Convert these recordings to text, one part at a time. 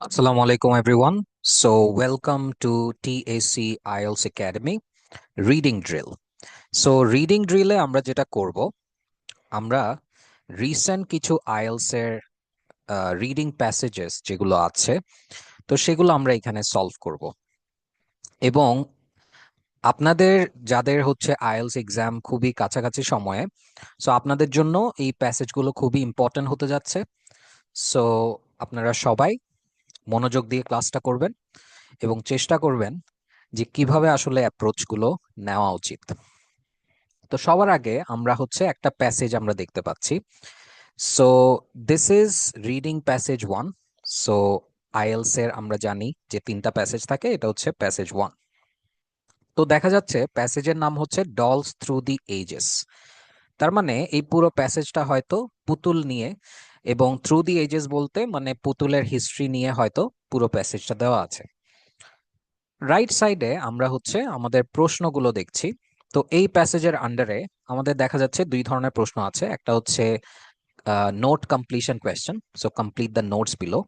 Assalamu alaikum everyone. So welcome to TAC IELTS Academy Reading Drill. So reading drill এ আমরা যেটা করব, আমরা recent কিছু IELTS এর রিডিং প্যাসেজেস যেগুলো আছে, তো সেগুলো আমরা এখানে সলভ করব। এবং আপনাদের যাদের হচ্ছে IELTS এক্সাম খুবই কাছাকাছি সময়ে, সো আপনাদের জন্য এই প্যাসেজগুলো খুবই ইম্পর্ট্যান্ট হতে যাচ্ছে। সো আপনারা সবাই মনোযোগ দিয়ে ক্লাসটা করবেন এবং চেষ্টা করবেন যে কিভাবে আসলে অ্যাপ্রোচগুলো নেওয়া উচিত। তো সবার আগে আমরা হচ্ছে একটা প্যাসেজ আমরা দেখতে পাচ্ছি। So this is reading passage one. So IELTS এর আমরা জানি যে তিনটা প্যাসেজ থাকে, এটা হচ্ছে প্যাসেজ ওয়ান। তো দেখা যাচ্ছে প্যাসেজের নাম হচ্ছে ডলস থ্রু দি এজেস। তার মানে এই পুরো প্যাসেজটা হয়তো পুতুল নিয়ে, এবং থ্রু দি এজেস বলতে মানে পুতুলের হিস্ট্রি নিয়ে হয়তো পুরো প্যাসেজটা দেওয়া আছে। রাইট সাইডে আমরা হচ্ছে আমাদের প্রশ্নগুলো দেখছি। তো এই প্যাসেজের আন্ডারে আমাদের দেখা যাচ্ছে দুই ধরনের প্রশ্ন আছে। একটা হচ্ছে note completion question, so complete the notes below.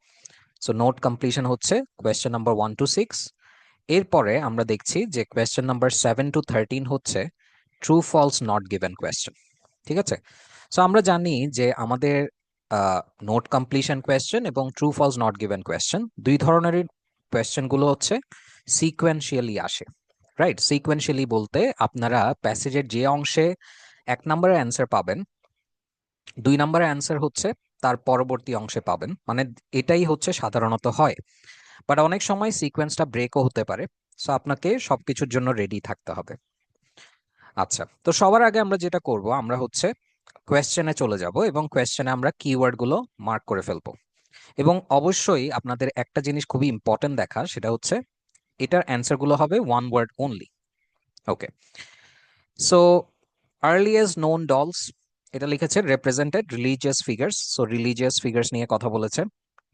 So note completion হচ্ছে কোয়েশ্চেন নাম্বার 1 to 6। এরপরে আমরা দেখছি যে কোয়েশ্চেন নাম্বার 7 to 13 হচ্ছে true false not given question. ঠিক আছে। সো আমরা জানি যে আমাদের নোট কমপ্লিশন কোয়েশ্চেন এবং true false not given question দুই ধরনের কোয়েশ্চেনগুলো হচ্ছে সিকোয়েন্সিয়ালি আসে। রাইট, সিকোয়েন্সিয়ালি বলতে আপনারা প্যাসেজের যে অংশে 1 নম্বরের অ্যান্সার পাবেন, 2 নম্বরের অ্যান্সার হচ্ছে তার পরবর্তী অংশে পাবেন, মানে এটাই হচ্ছে সাধারণত হয়। বাট অনেক সময় সিকোয়েন্সটা ব্রেকও হতে পারে। সো আপনাকে সবকিছুর জন্য রেডি থাকতে হবে। আচ্ছা, তো সবার আগে আমরা যেটা করব, আমরা হচ্ছে কোয়েশ্চেনে চলে যাব এবং কোয়েশ্চেনে আমরা কিওয়ার্ডগুলো মার্ক করে ফেলবো। এবং অবশ্যই আপনাদের একটা জিনিস খুবই ইম্পর্টেন্ট দেখা, সেটা হচ্ছে এটার অ্যান্সারগুলো হবে ওয়ান ওয়ার্ড অনলি। ওকে। সো আর্লিয়েস্ট নোন ডলস, এটা লিখেছে represented religious figures. So religious figures নিয়ে কথা বলেছে।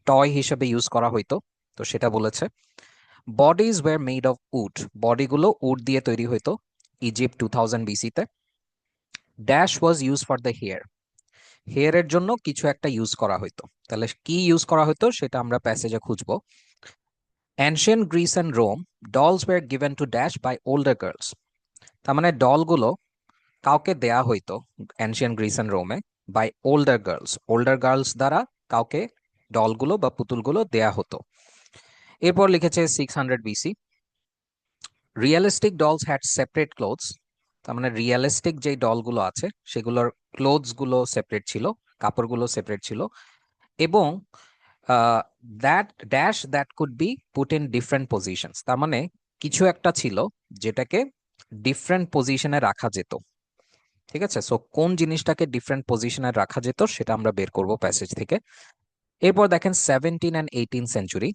টয় হিসেবে ইউজ করা হইতো, তো সেটা বলেছে। Bodies were made of wood, বডিগুলো উড দিয়ে তৈরি হইতো ইজিপ্ট 2000 BC-তে। Dash was use for the hair, হেয়ারের জন্য কিছু একটা ইউজ করা হইতো। তাহলে কি ইউজ করা হইতো সেটা আমরা প্যাসেজে খুঁজবো। Ancient Greece and Rome, dolls were given to dash by older girls. তার মানে ডলগুলো কাউকে দেয়া হইতো অ্যানশিয়েন্ট গ্রিস অ্যান্ড রোমে বাই ওল্ডার গার্লস দ্বারা কাউকে ডলগুলো বা পুতুলগুলো দেয়া হতো। এরপর লিখেছে 600 BC, realistic dolls had separate clothes. তার মানে রিয়েলিস্টিক যেই ডলগুলো আছে সেগুলোর ক্লোথস গুলো সেপারেট ছিল, কাপড়গুলো সেপারেট ছিল। এবং that dash that could be put in different positions, তার মানে কিছু একটা ছিল যেটাকে ডিফারেন্ট পজিশনে রাখা যেত। ঠিক আছে। সো কোন জিনিসটাকে ডিফারেন্ট পজিশনে রাখা যেত সেটা আমরা বের করব প্যাসেজ থেকে। এরপর দেখেন 17 and 18 সেঞ্চুরি,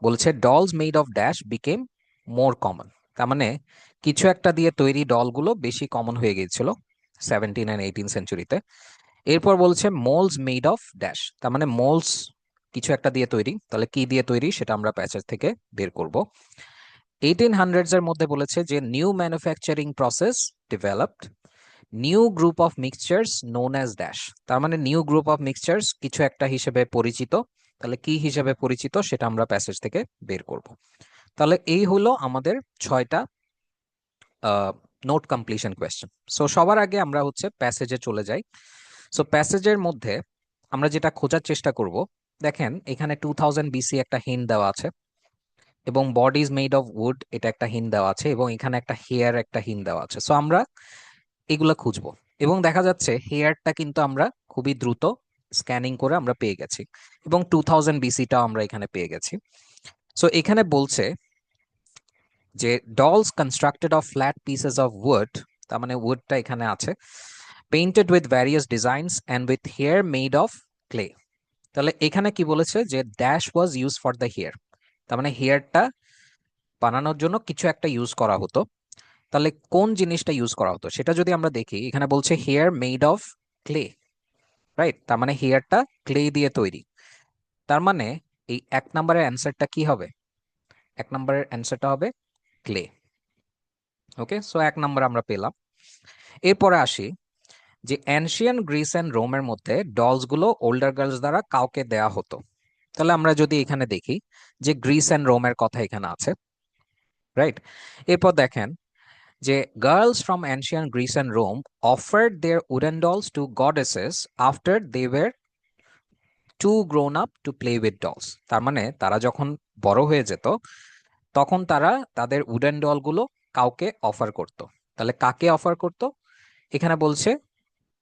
বলছে dolls made of dash became more common. তার মানে কিছু একটা দিয়ে তৈরি ডলগুলো বেশি কমন হয়ে গিয়েছিল 17 and 18 সেঞ্চুরিতে। এরপর বলছে মোলস মেড অফ ড্যাশ, তার মানে মোলস কিছু একটা দিয়ে তৈরি, তাহলে কি দিয়ে তৈরি সেটা আমরা প্যাসেজ থেকে বের করব। 1800s এর মধ্যে বলেছে যে new manufacturing process developed, new group of mixtures known as dash. তার মানে নিউ গ্রুপ অফ মিক্সচার্স কিছু একটা হিসেবে পরিচিত, তাহলে কি হিসেবে পরিচিত সেটা আমরা প্যাসেজ থেকে বের করব। তাহলে এই হলো আমাদের 6টা নোট কমপ্লিশন কোয়েশ্চেন। সো সবার আগে আমরা হচ্ছে প্যাসেজে চলে যাই। সো প্যাসেজের মধ্যে আমরা যেটা খোঁজার চেষ্টা করব, দেখেন এখানে 2000 BC একটা হিন্ট দেওয়া আছে, এবং body is made of would এটা একটা হিন্ট দেওয়া আছে, এবং এখানে একটা হেয়ার একটা হিন্ট দেওয়া আছে। সো আমরা এগুলা খুঁজবো। এবং দেখা যাচ্ছে হেয়ারটা কিন্তু আমরা খুবই দ্রুত স্ক্যানিং করে আমরা পেয়ে গেছি, এবং 2000 BC-টাও আমরা এখানে পেয়ে গেছি। সো এখানে বলছে যে dolls constructed of flat pieces of wood, তার মানে উডটা এখানে আছে, painted with various designs and with hair made of clay. তাহলে এখানে কি বলেছে যে dash was use for the hair, তার মানে হেয়ারটা বানানোর জন্য কিছু একটা ইউজ করা হতো। তাহলে কোন জিনিসটা ইউজ করা হতো সেটা যদি আমরা দেখি, এখানে বলছে hair made of clay. Right, তার মানে হেয়ারটা ক্লে দিয়ে তৈরি। তার মানে এই 1 নম্বরের অ্যান্সারটা কি হবে? 1 নম্বরের অ্যান্সারটা হবে ক্লে। ওকে, সো 1 নম্বর আমরা পেলাম। এরপরে আসি যে অ্যানশিয়ান গ্রিস অ্যান্ড রোমের মধ্যে ডলস গুলো ওল্ডার গার্লস দ্বারা কাউকে দেয়া হতো। তাহলে আমরা যদি এখানে দেখি যে গ্রিস অ্যান্ড রোমের কথা এখানে আছে, রাইট? এরপর দেখেন যে girls from ancient Greece and Rome offered their wooden dolls to goddesses after they were to grown up to play with dolls. তার মানে তারা যখন বড় হয়ে যেত তখন তারা তাদের উডেন ডলগুলো কাউকে অফার করত। তাহলে কাকে অফার করত? এখানে বলছে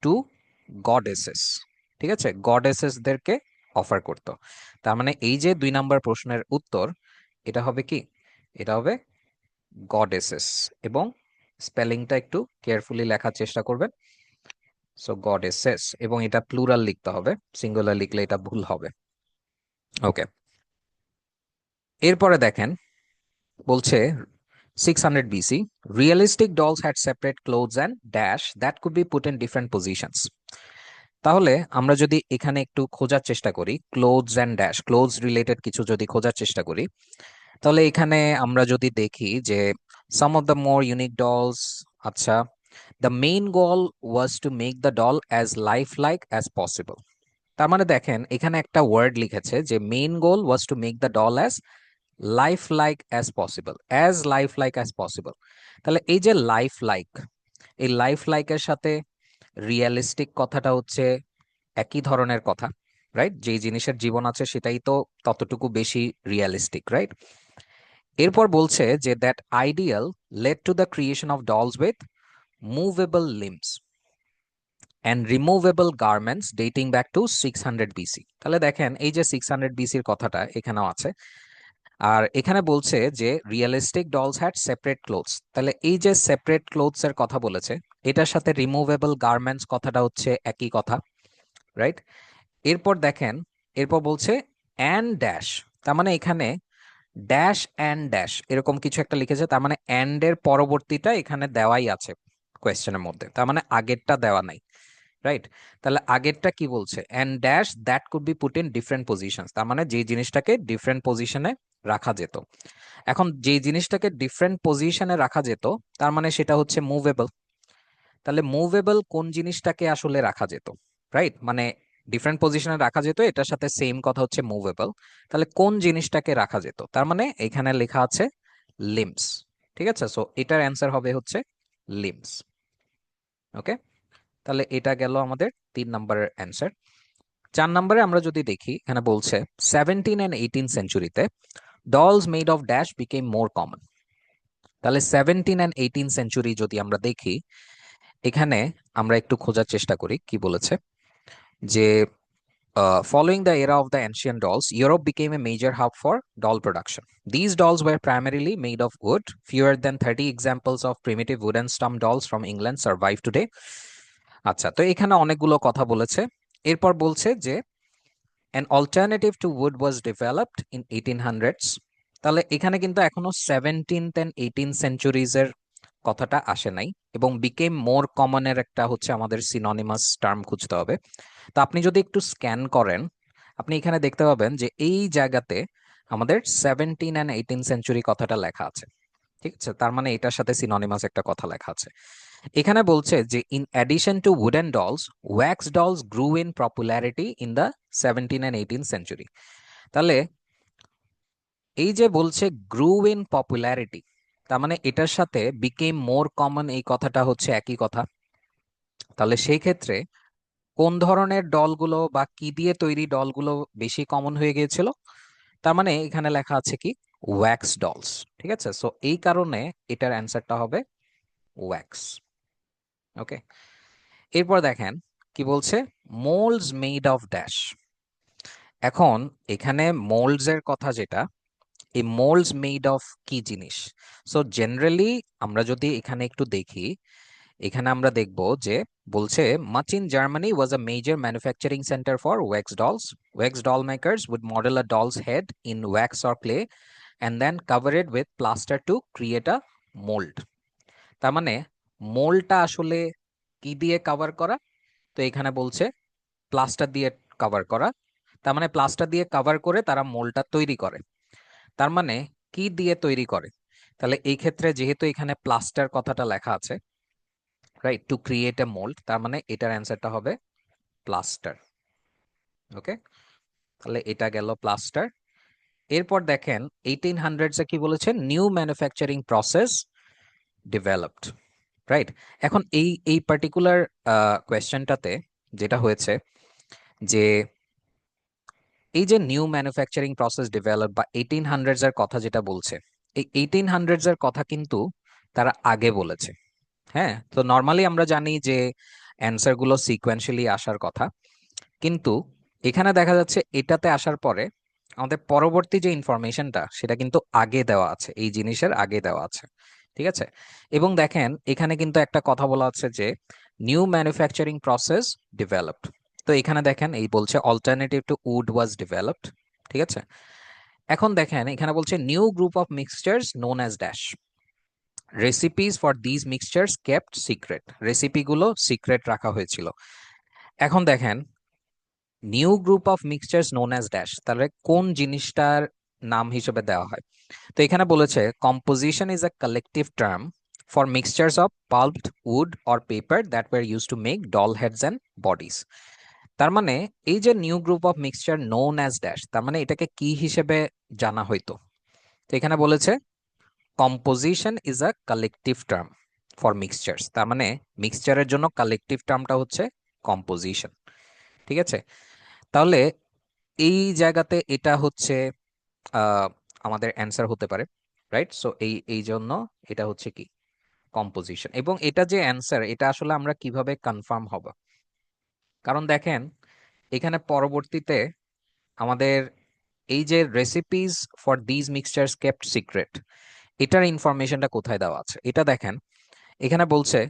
টু গডেসেস, ঠিক আছে, গডেসেসদেরকে অফার করত। তার মানে এই যে 2 নম্বর প্রশ্নের উত্তর, এটা হবে কি? এটা হবে গডেসেস। এবং স্পেলিংটা একটু কেয়ারফুলি লেখার চেষ্টা করবেন। সো গডেসেস, এবং এটা প্লুরাল লিখতে হবে, সিঙ্গুলার লিখলে এটা ভুল হবে। ওকে, এরপরে দেখেন বলছে 600 BC, realistic dolls had separate clothes and dash that could be put in different positions. তাহলে আমরা যদি এখানে একটু খোঁজার চেষ্টা করি, clothes and dash, clothes related কিছু যদি খোঁজার চেষ্টা করি, তাহলে এখানে আমরা যদি দেখি যে some of the more unique dolls, আচ্ছা, the main goal was to make the doll as life like as possible. তার মানে দেখেন এখানে একটা ওয়ার্ড লিখেছে যে main goal was to make the doll as life like as possible, as life like as possible. তাহলে এই যে লাইফ লাইক, এই লাইফ লাইকের সাথে রিয়েলিস্টিক কথাটা হচ্ছে একই ধরনের কথা, রাইট? যেই জিনিসের জীবন আছে সেটাই তো ততটুকু বেশি রিয়েলিস্টিক, রাইট? এরপর বলছে যে that ideal led to the creation of dolls with movable limbs and removable garments dating back to 600 BC. তাহলে দেখেন এই যে 600 বিসির কথাটা এখানেও আছে। আর এখানে বলছে যে realistic dolls had separate clothes. তাহলে এই যে সেপারেট ক্লোথস এর কথা বলেছে, এটার সাথে রিমুভেবল গার্মেন্টস কথাটা হচ্ছে একই কথা, রাইট? এরপর দেখেন, এরপর বলছে অ্যান্ড ড্যাশ, তার মানে এখানে ড্যাশ অ্যান্ড ড্যাশ এরকম কিছু একটা লিখেছে। তার মানে অ্যান্ড এর পরবর্তীটা এখানে দেওয়াই আছে কোয়েশ্চেনের মধ্যে, তার মানে আগেরটা দেওয়া নাই, রাইট? তাহলে আগেরটা কি বলছে? And dash that could be put in different positions, তার মানে যে জিনিসটাকে ডিফারেন্ট পজিশনে রাখা যেত। এখন যে জিনিসটাকে ডিফারেন্ট পজিশনে রাখা যেত তার মানে সেটা হচ্ছে মুভেবল। তাহলে মুভেবল কোন জিনিসটাকে আসলে রাখা যেত, রাইট? মানে ডিফারেন্ট পজিশনে রাখা যেত, এটার সাথে সেম কথা হচ্ছে মুভেবল। তাহলে কোন জিনিসটাকে রাখা যেত? তার মানে এখানে লেখা আছে লিম্বস, ঠিক আছে? সো এটার অ্যান্সার হবে হচ্ছে লিম্বস। ওকে, তাহলে এটা গেল আমাদের 3 নম্বরের অ্যান্সার। 4 নম্বরে আমরা যদি দেখি, এখানে বলছে 17 and 18 সেঞ্চুরিতে dolls made of dash became more common. তাহলে 17 and 18 সেঞ্চুরি যদি আমরা দেখি, এখানে আমরা একটু খোঁজার চেষ্টা করি কি বলেছে। যে following the era of the ancient dolls, Europe became a major hub for doll production. These dolls were primarily made of wood. Fewer than 30 examples of primitive wooden stump dolls from England survive today. আচ্ছা, তো এখানে অনেকগুলো কথা বলেছে। এরপর বলছে যে an alternative to wood was developed in 1800s. তাহলে এখানে কিন্তু এখনো 17th and 18th centuries এর কথাটা আসে নাই, এবং বিকেম মোর কমনের একটা হচ্ছে আমাদের সিনোনিমাস টার্ম খুঁজতে হবে। তো আপনি যদি একটু স্ক্যান করেন, আপনি এখানে দেখতে পাবেন যে এই জায়গাতে আমাদের 17 and 18 সেঞ্চুরি কথাটা লেখা আছে, ঠিক আছে? তার মানে এটার সাথে সিনোনিমাস একটা কথা লেখা আছে। এখানে বলছে যে in addition to wooden dolls, wax dolls grew in popularity in the 17 and 18 century. তাহলে এই যে বলছে গ্রু ইন পপুলারিটি, তার মানে এটার সাথে বিকেম মোর কমন এই কথাটা হচ্ছে একই কথা। তাহলে সেই ক্ষেত্রে কোন ধরনের ডলগুলো বা কি দিয়ে তৈরি ডলগুলো বেশি কমন হয়ে গিয়েছিল? তার মানে এখানে লেখা আছে কি ওয়্যাক্স ডলস, ঠিক আছে? সো এই কারণে এটার অ্যান্সারটা হবে ওয়্যাক্স। ওকে, এরপর দেখেন কি বলছে, মোল্ডস মেড অফ ড্যাশ। এখন এখানে মোল্ডস এর কথা যেটা, এই মোল্ডস মেড অফ কি জিনিস? সো জেনারেলি আমরা যদি এখানে একটু দেখি, এখানে আমরা দেখব যে বলছে much in Germany was a major manufacturing centre for wax dolls. Wax doll makers would model a doll's head in wax or clay and then cover it with plaster to create a mould. তার মানে মোল্ডটা আসলে কি দিয়ে cover করা? তো এখানে বলছে plaster দিয়ে কভার করা। তার মানে প্লাস্টার দিয়ে কভার করে তারা মোল্ডটা তৈরি করে। তার মানে কি দিয়ে তৈরি করে? তাহলে এই ক্ষেত্রে যেহেতু এখানে প্লাস্টার কথাটা লেখা আছে, right, to create a mould, তার মানে এটার অ্যান্সারটা হবে প্লাস্টার। ওকে, তাহলে এটা গেল প্লাস্টার। এরপর দেখেন 1800s কি বলেছে, new manufacturing process developed, right? এখন এই এই পার্টিকুলার কোয়েশ্চেনটাতে যেটা হয়েছে যে এই যে নিউ ম্যানুফ্যাকচারিং প্রসেস ডেভেলপ বা 1800s এর কথা যেটা বলছে, এই 1800s এর কথা কিন্তু তারা আগে বলেছে। হ্যাঁ, তো নর্মালি আমরা জানি যে অ্যান্সার গুলো সিকোয়েন্সিয়ালি আসার কথা, কিন্তু এখানে দেখা যাচ্ছে এটাতে আসার পরে আমাদের পরবর্তী যে ইনফরমেশনটা সেটা কিন্তু আগে দেওয়া আছে, এই জিনিসের আগে দেওয়া আছে। ঠিক আছে, এবং দেখেন এখানে কিন্তু একটা কথা বলা আছে যে নিউ ম্যানুফ্যাকচারিং প্রসেস ডেভেলপড। তো এখানে দেখেন এই বলছে alternative to wood was developed. ঠিক আছে, এখন দেখেন এখানে বলছে new group of mixtures known as dash, recipes for this mixtures kept secret, রেসিপিগুলো সিক্রেট রাখা হয়েছিল। এখন দেখেন new group of mixtures known as dash, তাহলে কোন জিনিসটার নাম হিসেবে দেওয়া হয়? তো এখানে বলেছে composition is a collective term for mixtures of pulped wood or paper that were use to make doll heads and bodies. তার মানে এই যে new group of mixture known as dash, তার মানে এটাকে কি হিসেবে জানা হইতো? তো এখানে বলেছে composition is a collective term for mixtures, তার মানে মিক্সচারের জন্য কালেকটিভ টার্মটা হচ্ছে কম্পোজিশন। ঠিক আছে, তাহলে এই জায়গাতে এটা হচ্ছে আহ, আমাদের অ্যান্সার হতে পারে, রাইট? সো এই এই জন্য এটা হচ্ছে কি কম্পোজিশন। এবং এটা যে অ্যান্সার, এটা আসলে আমরা কিভাবে কনফার্ম হব? কারণ দেখেন এখানে পরবর্তীতে আমাদের এই যে recipes for these mixtures kept secret, এটার ইনফরমেশনটা কোথায় দেওয়া আছে এটা দেখেন। এখানে বলছে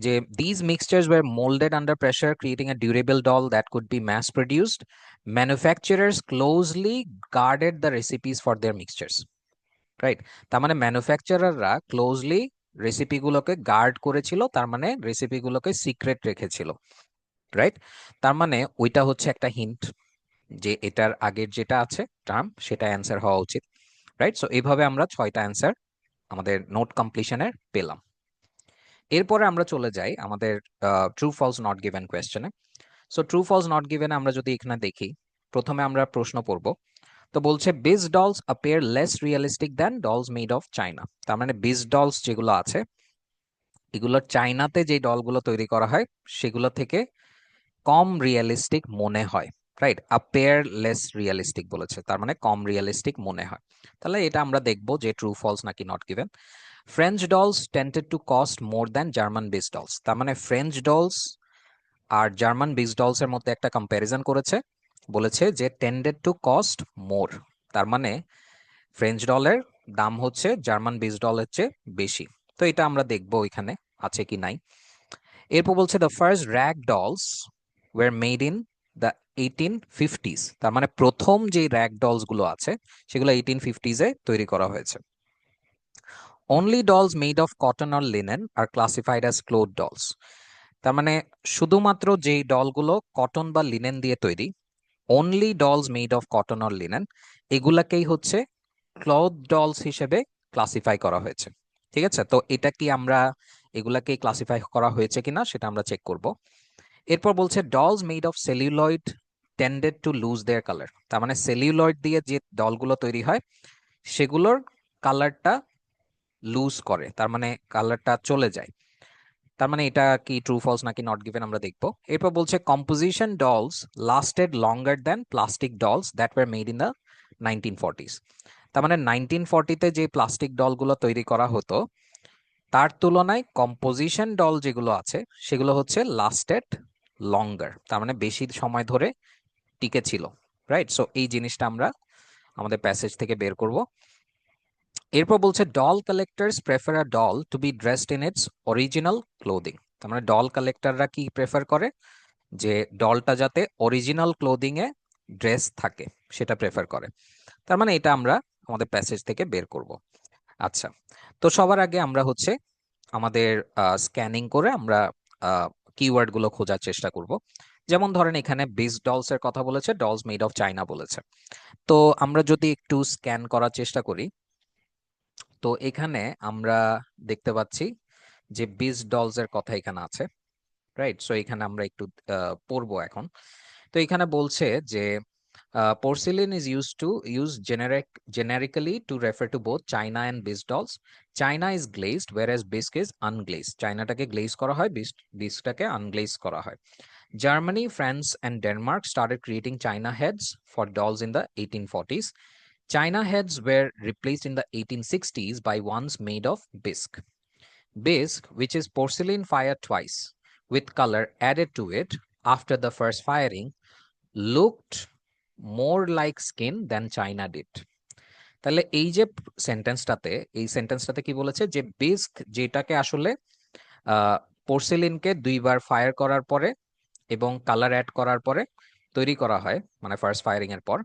যে these mixtures were molded under pressure, creating a durable doll that could be mass produced. Manufacturers closely guarded the recipes for their mixtures, right? তার মানে ম্যানুফ্যাকচারাররা ক্লোজলি রেসিপিগুলোকে গার্ড করেছিল, তার মানে রেসিপিগুলোকে সিক্রেট রেখেছিল, রাইট? তার মানে ওইটা হচ্ছে একটা হিন্ট যে এটার আগের যেটা আছে টার্ম সেটা অ্যান্সার হওয়া উচিত, রাইট? সো এইভাবে আমরা 6টা অ্যান্সার আমাদের নোট কমপ্লিশনের পেলাম। এরপরে আমরা চলে যাই আমাদের ট্রু ফলস নট গিভেন কোয়েশ্চেনে। So true false not given আমরা যদি এখানে দেখি, প্রথমে আমরা প্রশ্ন পড়ব। তো বলছে বিজ dolls appear less realistic than dolls made of China. তার মানে বিজ ডলস যেগুলো আছে এগুলো চায়নাতে যে ডলগুলো তৈরি করা হয় সেগুলো থেকে কম রিয়েলিস্টিক মনে হয়, রাইট? অ্যাপিয়ার লেস রিয়েলিস্টিক বলেছে, তার মানে কম রিয়েলিস্টিক মনে হয়। তাহলে এটা আমরা দেখব যে ট্রু ফলস নাকি not given. French dolls টেন্ডেড to cost more than German base dolls, তার মানে ফ্রেঞ্চ ডলস আর জার্মান বেস ডলস এর মধ্যে একটা কম্প্যারিজন করেছে, বলেছে যে টেন্ডেড টু কস্ট মোর, তার মানে ফ্রেঞ্চ ডলের দাম হচ্ছে জার্মান বেস ডলের চেয়ে বেশি। তো এটা আমরা দেখবো এখানে আছে কি নাই। এরপর বলছে the first rag dolls were made in the 1850s, তার মানে প্রথম যে র্যাগ ডলস গুলো আছে সেগুলো 1850s তৈরি করা হয়েছে। Only dolls made of cotton or linen are classified as cloth dolls, তার মানে শুধুমাত্র যেই ডলগুলো কটন বা লিনেন দিয়ে তৈরি, only dolls made of cotton or linen, এগুলাকেই হচ্ছে ক্লথ ডলস হিসেবে ক্লাসিফাই করা হয়েছে। ঠিক আছে, তো এটা কি আমরা এগুলাকে ক্লাসিফাই করা হয়েছে কিনা সেটা আমরা চেক করব। এরপর বলছে dolls made of celluloid টেন্ডেড to lose there colour, তার মানে সেলুলয়েড দিয়ে যে ডলগুলো তৈরি হয় সেগুলোর কালারটা লুজ করে, তার মানে কালারটা চলে যায়। তার মানে এটা কি ট্রু ফলস নাকি নট গিভেন আমরা দেখবো। এরপর বলছে composition dolls lasted longer than plastic dolls that war made in the 1940s, তার মানে 1940-তে যে প্লাস্টিক ডলগুলো তৈরি করা হতো তার তুলনায় কম্পোজিশন ডল যেগুলো আছে সেগুলো হচ্ছে লাস্টেড লঙ্গার, তার মানে বেশি সময় ধরে টিকে ছিল, রাইট? সো এই জিনিসটা আমরা আমাদের প্যাসেজ থেকে বের করব। এরপর বলছে doll collectors prefer a doll to be dressed in its original clothing, তার মানে ডল কালেক্টররা কি প্রেফার করে? যে ডলটা যাতে অরিজিনাল ক্লোদিং এ ড্রেস থাকে সেটা প্রেফার করে। তার মানে এটা আমরা আমাদের প্যাসেজ থেকে বের করব। আচ্ছা, তো সবার আগে আমরা হচ্ছে আমাদের স্ক্যানিং করে আমরা কিওয়ার্ড গুলো খোঁজার চেষ্টা করব। যেমন ধরেন এখানে বিজ ডলস এর কথা বলেছে, ডলস মেড অফ চায়না বলেছে। তো আমরা যদি একটু স্ক্যান করার চেষ্টা করি, তো এখানে আমরা দেখতে পাচ্ছি যে বিজ ডলস এর কথা এখানে আছে, রাইট? সো এখানে আমরা একটু পড়বো এখন। তো এখানে বলছে যে Porcelain is used generically to refer to both China and Bisque dolls. China is glazed, whereas Bisque is unglazed. Chinaটাকে glaze করা হয়, Bisque-টাকে unglaze করা হয়. Germany, France, and Denmark started creating China heads for dolls in the 1840s. China heads were replaced in the 1860s by ones made of bisque. Bisque, which is porcelain fired twice, with color added to it after the first firing, looked more like skin than China did. তাহলে এই যে সেন্টেন্সটাতে কি বলেছে যে bisque যেটাকে আসলে পোর্সেলিনকে দুইবার fire করার পরে এবং কালার অ্যাড করার পরে তৈরি করা হয়, মানে ফার্স্ট ফায়ারিং এর পর,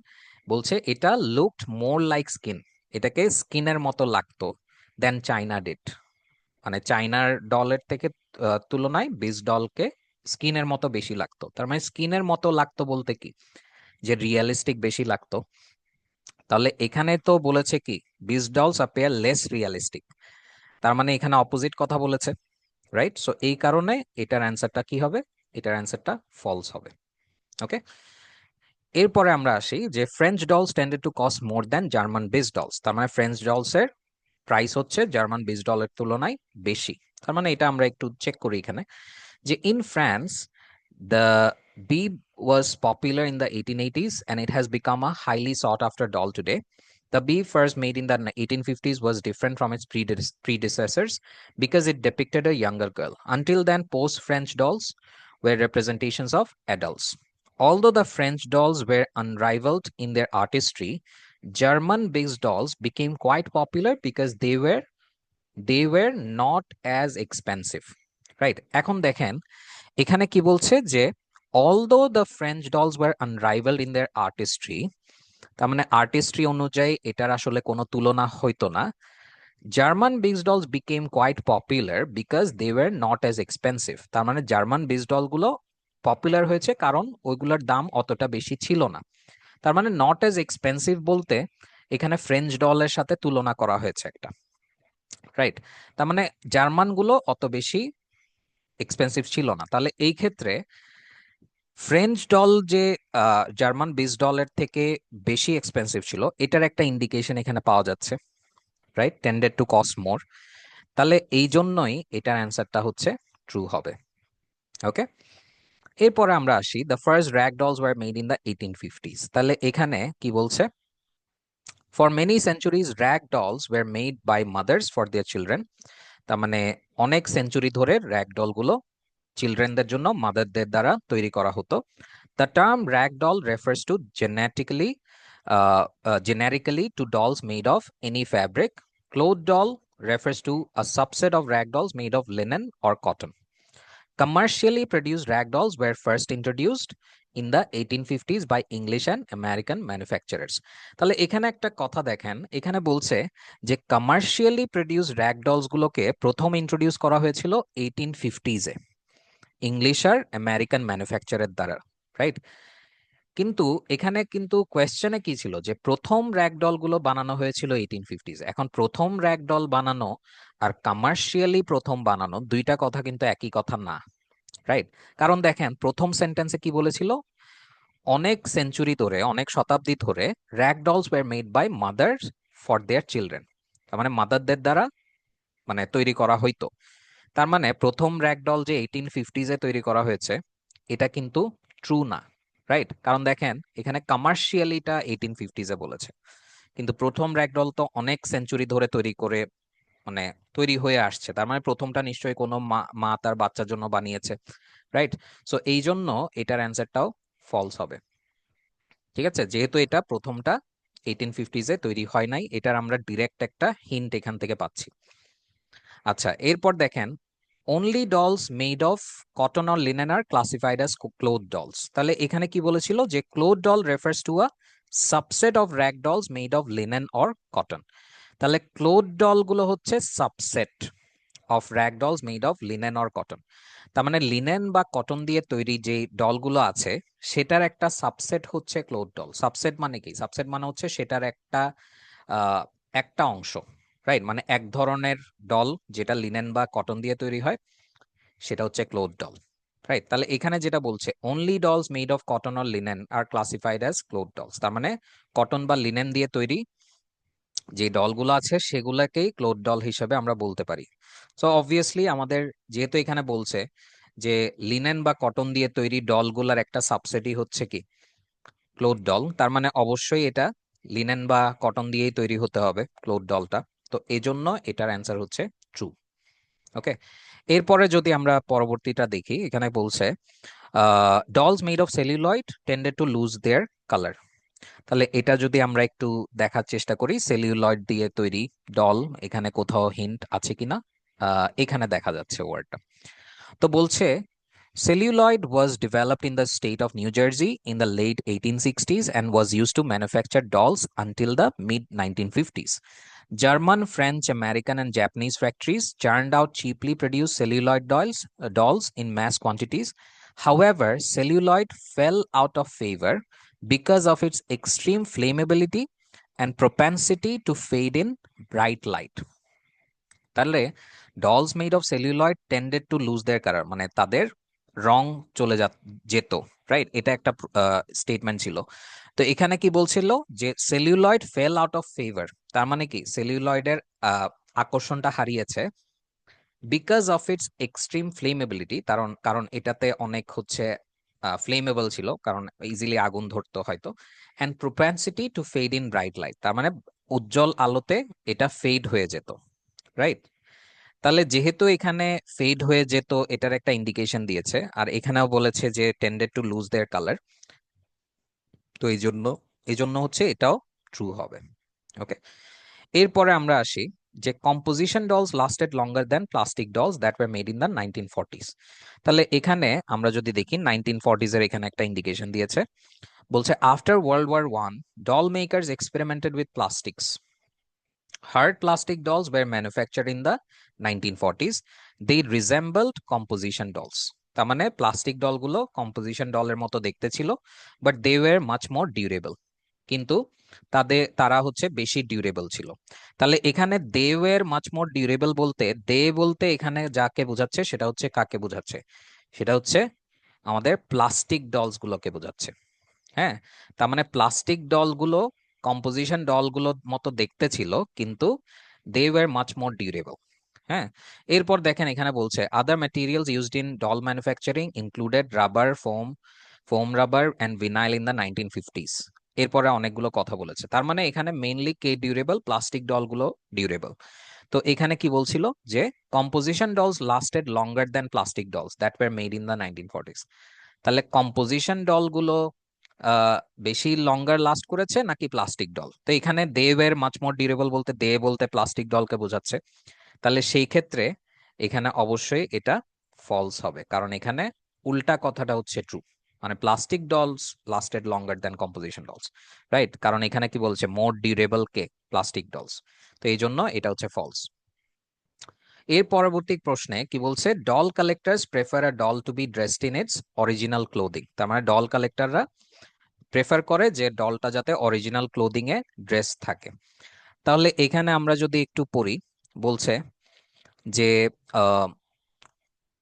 বলছে এটা লুকড মোর লাইক স্কিন, এটাকে স্কিনের মতো লাগতো দেন চাইনা ডিড, মানে চাইনার ডলের থেকে তুলনায় বিস ডলকে স্কিনের মতো বেশি লাগতো। তার মানে স্কিনের মতো লাগতো বলতে কি, যে রিয়েলিস্টিক বেশি লাগতো। তাহলে এখানে তো বলেছে কি বিস ডলস অ্যাপিয়ার লেস রিয়েলিস্টিক, তার মানে এখানে অপোজিট কথা বলেছে, রাইট? সো এই কারণে এটার অ্যান্সারটা কি হবে? এটার অ্যান্সারটা ফলস হবে। ওকে, এরপরে আমরা আসি যে French dolls টেন্ডেড to cost more than German base dolls, তার মানে ফ্রেঞ্চ ডলস এর প্রাইস হচ্ছে জার্মান বেস ডলের তুলনায় বেশি। তার মানে এটা আমরা একটু চেক করি এখানে যে in France, the Beeb was popular in the 1880s and it has become a highly sought after doll today. The Beeb first made in the 1850s was different from its predecessors because it depicted a younger girl. Until then, post-French dolls were representations of adults. Although the French dolls were unrivaled in their artistry, German-based dolls became quite popular because they were not as expensive. Right? এখন দেখেন এখানে কি বলছে যে although the French dolls were unrivaled in their artistry, তার মানে artistry অনুযায়ী এটার আসলে কোনো তুলনা হইতো না, German based dolls became quite popular because they were not as expensive, তার মানে জার্মান বেসড ডলগুলো পপুলার হয়েছে কারণ ওইগুলোর দাম অতটা বেশি ছিল না। তার মানে নট অ্যাজ এক্সপেন্সিভ বলতে এখানে ফ্রেঞ্চ ডলের সাথে তুলনা করা হয়েছে একটা, রাইট? তার মানে জার্মানগুলো অত বেশি এক্সপেন্সিভ ছিল না। তাহলে এই ক্ষেত্রে ফ্রেঞ্চ ডল যে জার্মান বেস ডলের থেকে বেশি এক্সপেন্সিভ ছিল, এটার একটা ইন্ডিকেশন এখানে পাওয়া যাচ্ছে, রাইট? টেন্ডেড টু কস্ট মোর। তাহলে এই জন্যই এটার অ্যান্সারটা হচ্ছে ট্রু হবে। ওকে, এরপরে আমরা আসি the first rag dolls were made in the 1850s। তাহলে এখানে কি বলছে, for many centuries rag dolls were made by mothers for their children, তার মানে অনেক সেঞ্চুরি ধরে র্যাগ ডলগুলো চিলড্রেনদের জন্য মাদারদের দ্বারা তৈরি করা হতো। The term ragdoll refers to generically to dolls made of any fabric. Cloth doll refers to a subset of rag dolls made of linen or cotton. Commercially produced rag dolls were first introduced in the 1850s by English and American manufacturers. তাহলে এখানে একটা কথা দেখেন, এখানে বলছে যে commercially produced rag dolls গুলোকে প্রথম ইন্ট্রোডিউস করা হয়েছিল 1850s এ ইংলিশ আর আমেরিকান ম্যানুফ্যাকচারের দ্বারা, রাইট? কিন্তু এখানে কিন্তু কোয়েশ্চেনে কি ছিল যে প্রথম র‍্যাগডল গুলো বানানো হয়েছিল 1850s। এখন প্রথম র‍্যাগডল বানানো আর কমার্শিয়ালি প্রথম বানানো দুইটা কথা কিন্তু একই কথা না, রাইট? কারণ দেখেন প্রথম সেন্টেন্সে কি বলেছিল, অনেক সেঞ্চুরি ধরে অনেক শতাব্দী ধরে rag dolls were made by mothers for their children, তার মানে মাদারদের দ্বারা মানে তৈরি করা হইতো। তার মানে প্রথম র‍্যাগডল যে 1850s এ তৈরি করা হয়েছে এটা কিন্তু ট্রু না, রাইট? কারণ দেখেন এখানে কমার্শিয়ালিটা 1850s এ বলেছে, কিন্তু প্রথম র‍্যাগডল তো অনেক সেঞ্চুরি ধরে তৈরি করে মানে তৈরি হয়ে আসছে, তার মানে প্রথমটা নিশ্চয়ই কোনো মা তার বাচ্চার জন্য বানিয়েছে, রাইট? সো এই জন্য এটার অ্যান্সারটাও ফলস হবে। ঠিক আছে, যেহেতু এটা প্রথমটা 1850s এ তৈরি হয় নাই, এটার আমরা ডিরেক্ট একটা হিন্ট এখান থেকে পাচ্ছি। আচ্ছা, এরপর দেখেন only dolls made of cotton or linen are classified as cloth dolls। তাহলে এখানে কি বলেছিল যে cloth doll refers to a subset of rag dolls made of linen or cotton। তাহলে cloth doll গুলো হচ্ছে subset of rag dolls made of linen or cotton। তার মানে লিনেন বা কটন দিয়ে তৈরি যে ডলগুলো আছে সেটার একটা সাবসেট হচ্ছে ক্লোথ ডল। সাবসেট মানে কি? সাবসেট মানে হচ্ছে সেটার একটা অংশ, রাইট? মানে এক ধরনের ডল যেটা লিনেন বা কটন দিয়ে তৈরি হয় সেটা হচ্ছে ক্লোথ ডল। রাইট? তাহলে এখানে যেটা বলছে only dolls made of cotton or linen are classified as cloth dolls, তার মানে কটন বা লিনেন দিয়ে তৈরি যে ডলগুলো আছে সেগুলোকেই ক্লোথ ডল হিসেবে আমরা বলতে পারি। সো অবভিয়াসলি আমাদের যেহেতু এখানে বলছে যে লিনেন বা কটন দিয়ে তৈরি ডলগুলার একটা সাবসেটই হচ্ছে কি ক্লোথ ডল, তার মানে অবশ্যই এটা লিনেন বা কটন দিয়েই তৈরি হতে হবে ক্লোথ ডলটা। তো এই জন্য এটার অ্যান্সার হচ্ছে ট্রু। ওকে, এরপরে যদি আমরা পরবর্তীটা দেখি, এখানে বলছে dolls made of celluloid টেন্ডেড to lose there colour. তাহলে এটা যদি আমরা একটু দেখার চেষ্টা করি সেলুলয়েড দিয়ে তৈরি ডল, এখানে কোথাও হিন্ট আছে কিনা। এখানে দেখা যাচ্ছে ওয়ার্ডটা। তো বলছে celluloid was developed in the state of New Jersey in the late 1860s and was used to manufacture dolls until the mid 1950s. German, French, American, and Japanese factories churned out cheaply produced celluloid dolls in mass quantities. However, celluloid fell out of favor because of its extreme flammability and propensity to fade in bright light. তাহলে dolls made of celluloid টেন্ডেড to lose there colour, মানে তাদের রং চলে যেত। Right, এটা একটা statement ছিল। তো এখানে কি বলছিল যে celluloid fell out of favour, তার মানে কি সেলুলয়েডের আকর্ষণটা হারিয়েছে because of its extreme flammability, কারণ কারণ এটাতে অনেক হচ্ছে ফ্লেমেবল ছিল, কারণ ইজিলি আগুন ধরতো হয়তো, and propensity to fade in bright light, তার মানে উজ্জ্বল আলোতে এটা ফেড হয়ে যেত। রাইট, তাহলে যেহেতু এখানে ফেড হয়ে যেত এটার একটা ইন্ডিকেশন দিয়েছে, আর এখানেও বলেছে যে টেন্ডেড টু লুজ দেয়ার কালার, তো এই জন্য হচ্ছে এটাও ট্রু হবে। ওকে, এরপরে আমরা আসি যে composition dolls lasted longer than plastic dolls that war made in the 1940s। তাহলে এখানে আমরা যদি দেখি 1940s এর এখানে একটা ইন্ডিকেশন দিয়েছে, বলছে after world war 1 doll makers experimented with plastics. Hard plastic dolls were manufactured in the 1940s. They resembled composition dolls. তার মানে প্লাস্টিক ডলগুলো কম্পোজিশন ডলের মতো দেখতে ছিল, but they were much more durable. কিন্তু তারা হচ্ছে বেশি ডিউরেবল ছিল। তাহলে এখানে they were much more durable বলতে দে বলতে এখানে যাকে বোঝাচ্ছে সেটা হচ্ছে কাকে বোঝাচ্ছে, সেটা হচ্ছে আমাদের প্লাস্টিক ডলস গুলোকে বোঝাচ্ছে। হ্যাঁ, তার মানে প্লাস্টিক ডলগুলো কম্পোজিশন ডলগুলোর মতো দেখতে ছিল, কিন্তু they were much more durable. হ্যাঁ, এরপর দেখেন এখানে বলছে other materials used in doll manufacturing included rubber, foam rubber and vinyl in the 1950s। এরপরে অনেকগুলো কথা বলেছে, তার মানে এখানে মেইনলি কে ডিউরেবল, প্লাস্টিক ডলগুলো ডিউরেবল। তো এখানে কি বলছিল যে composition dolls lasted longer than plastic dolls that were made in the 1940s। তাহলে কম্পোজিশন ডলগুলো আহ, বেশি লঙ্গার লাস্ট করেছে নাকি প্লাস্টিক ডল? তো এখানে they were much more durable বলতে দে বলতে প্লাস্টিক ডলকে বোঝাচ্ছে। তাহলে সেই ক্ষেত্রে এখানে অবশ্যই এটা ফলস হবে, কারণ এখানে উল্টা কথাটা হচ্ছে ট্রু, মানে plastic dolls lasted longer than composition dolls. Right, কারণ এখানে কি বলছে মোর ডিউরেবল কে প্লাস্টিক ডলস, তো এই জন্য এটা হচ্ছে ফলস। এর পরবর্তী প্রশ্নে কি বলছে doll collectors prefer a doll to be dressed in its original clothing, তার মানে ডল কালেক্টররা প্রেফার করে যে ডলটা যাতে অরিজিনাল ক্লোদিং এ ড্রেস থাকে। তাহলে এখানে আমরা যদি একটু পড়ি, বলছে যে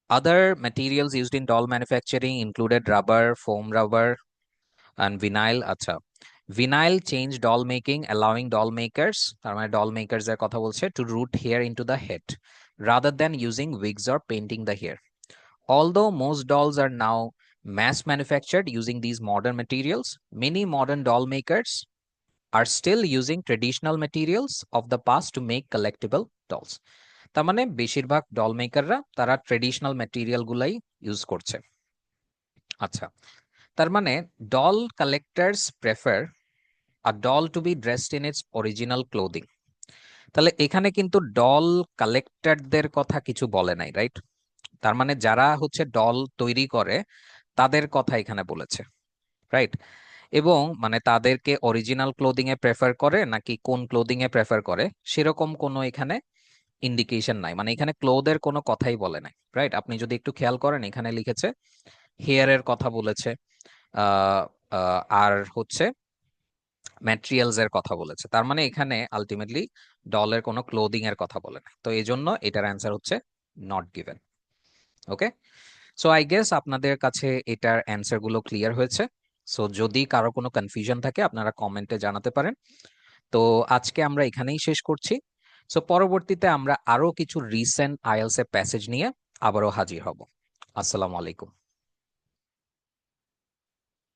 other materials used in doll manufacturing included rubber, foam rubber, and vinyl. আচ্ছা, vinyl changed doll making, allowing doll makers, তার মানে doll makers এর কথা বলছে, to root hair into the head rather than using wigs or painting the hair. Although most dolls are now mass manufactured using these modern materials, many modern doll makers are still using traditional materials of the past to make collectible dolls. তার মানে বেশিরভাগ doll মেকাররা তারা traditional material গুলাই use করছে। আচ্ছা, তার মানে doll collectors prefer a doll to be dressed in its original clothing. তাহলে এখানে কিন্তু ডল কালেক্টরদের কথা কিছু বলে নাই, রাইট? তার মানে যারা হচ্ছে ডল তৈরি করে তাদের কথা এখানে বলেছে। রাইট, এবং মানে তাদেরকে অরিজিনাল ক্লোদিং এ প্রেফার করে নাকি কোন ক্লোদিং এ প্রেফার করে সেরকম কোনো এখানে ইন্ডিকেশন নাই, মানে এখানে ক্লোথের কোনো কথাই বলে নাই। রাইট, আপনি যদি একটু খেয়াল করেন এখানে লিখেছে হেয়ারের কথা বলেছে, আহ, আর হচ্ছে ম্যাটেরিয়ালস এর কথা বলেছে, তার মানে এখানে আলটিমেটলি ডলের কোনো ক্লোদিং এর কথা বলে না, তো এই জন্য এটার অ্যান্সার হচ্ছে not given. Okay, so I guess আপনাদের কাছে এটার অ্যান্সার গুলো ক্লিয়ার হয়েছে। সো যদি কারো কোনো কনফিউশন থাকে আপনারা কমেন্টে জানাতে পারেন। তো আজকে আমরা এখানেই শেষ করছি। সো পরবর্তীতে আমরা আরো কিছু রিসেন্ট আইএলটিএস এর প্যাসেজ নিয়ে আবারও হাজির হব। আসসালামু আলাইকুম।